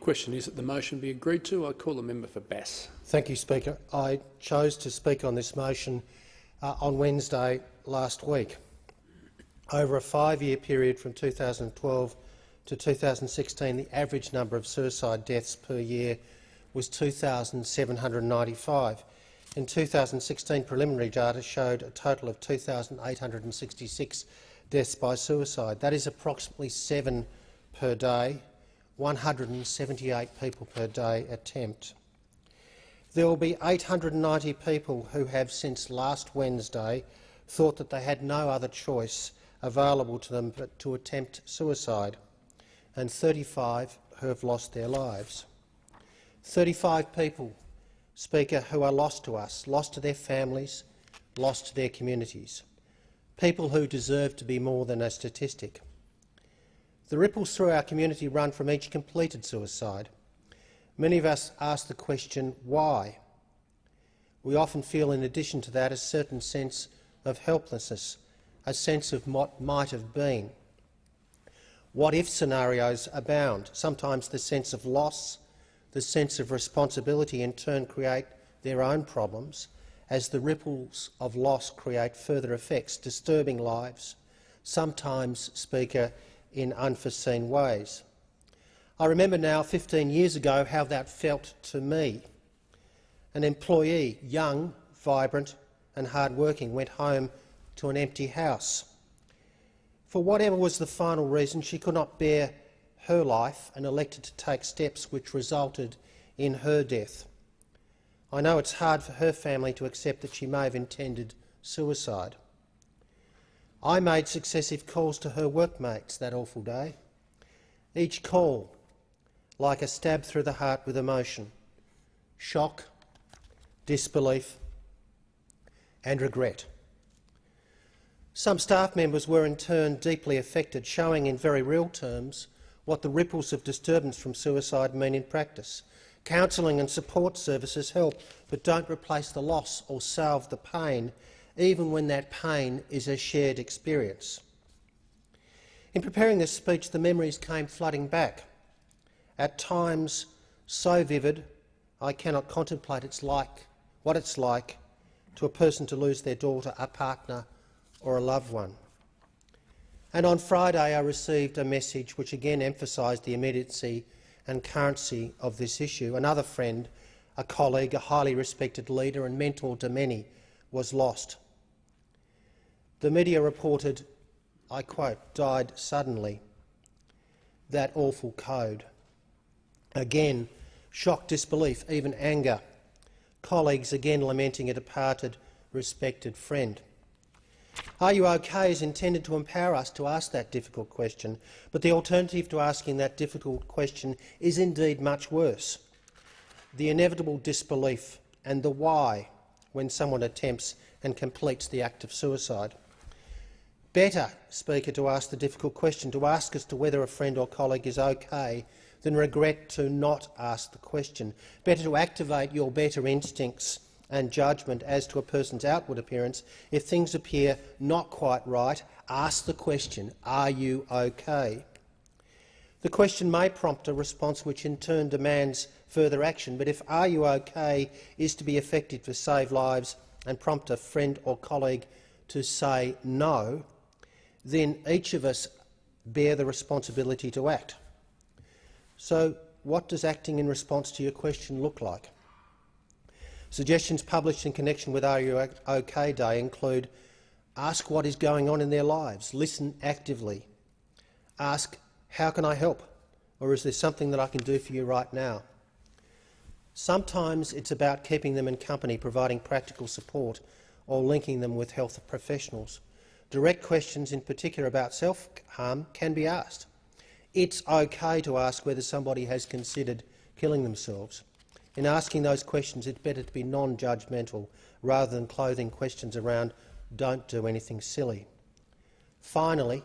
Question is that the motion be agreed to. I call the member for Bass. Thank you, Speaker. I chose to speak on this motion on Wednesday last week. Over a 5-year period from 2012 to 2016, the average number of suicide deaths per year was 2,795. In 2016, preliminary data showed a total of 2,866 deaths by suicide. That is approximately 7 per day, 178 people per day attempt. There will be 890 people who have, since last Wednesday, thought that they had no other choice available to them but to attempt suicide, and 35 who have lost their lives. 35 people, Speaker, who are lost to us, lost to their families, lost to their communities. People who deserve to be more than a statistic. The ripples through our community run from each completed suicide. Many of us ask the question, why? We often feel, in addition to that, a certain sense of helplessness, a sense of what might have been. What-if scenarios abound. Sometimes the sense of loss, the sense of responsibility in turn create their own problems, as the ripples of loss create further effects, disturbing lives, sometimes, Speaker, in unforeseen ways. I remember now, 15 years ago, how that felt to me. An employee, young, vibrant and hard-working, went home to an empty house. For whatever was the final reason, she could not bear her life and elected to take steps which resulted in her death. I know it's hard for her family to accept that she may have intended suicide. I made successive calls to her workmates that awful day. Each call like a stab through the heart with emotion, shock, disbelief and regret. Some staff members were in turn deeply affected, showing in very real terms what the ripples of disturbance from suicide mean in practice. Counselling and support services help, but don't replace the loss or salve the pain, even when that pain is a shared experience. In preparing this speech, the memories came flooding back, at times so vivid I cannot contemplate what it's like to a person to lose their daughter, a partner or a loved one. And on Friday I received a message which again emphasised the immediacy and currency of this issue. Another friend, a colleague, a highly respected leader and mentor to many, was lost. The media reported, I quote, "died suddenly." That awful code. Again, shock, disbelief, even anger. Colleagues again lamenting a departed, respected friend. Are you okay is intended to empower us to ask that difficult question, but the alternative to asking that difficult question is indeed much worse. The inevitable disbelief and the why when someone attempts and completes the act of suicide. Better, Speaker, to ask the difficult question, to ask as to whether a friend or colleague is okay, than regret to not ask the question. Better to activate your better instincts and judgment as to a person's outward appearance. If things appear not quite right, ask the question, are you okay? The question may prompt a response which in turn demands further action, but if "are you okay" is to be effective to save lives and prompt a friend or colleague to say no, then each of us bear the responsibility to act. So what does acting in response to your question look like? Suggestions published in connection with Are You OK Day include: ask what is going on in their lives, listen actively. Ask, how can I help? Or is there something that I can do for you right now? Sometimes it's about keeping them in company, providing practical support, or linking them with health professionals. Direct questions, in particular about self-harm, can be asked. It's okay to ask whether somebody has considered killing themselves. In asking those questions, it's better to be non-judgmental rather than clothing questions around "don't do anything silly." Finally,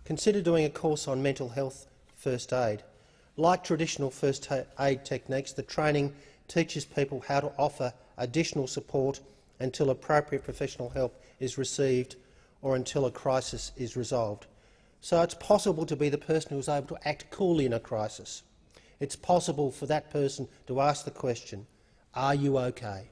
consider doing a course on mental health first aid. Like traditional first aid techniques, the training teaches people how to offer additional support until appropriate professional help is received or until a crisis is resolved. So it's possible to be the person who is able to act coolly in a crisis. it's possible for that person to ask the question, "Are you okay?"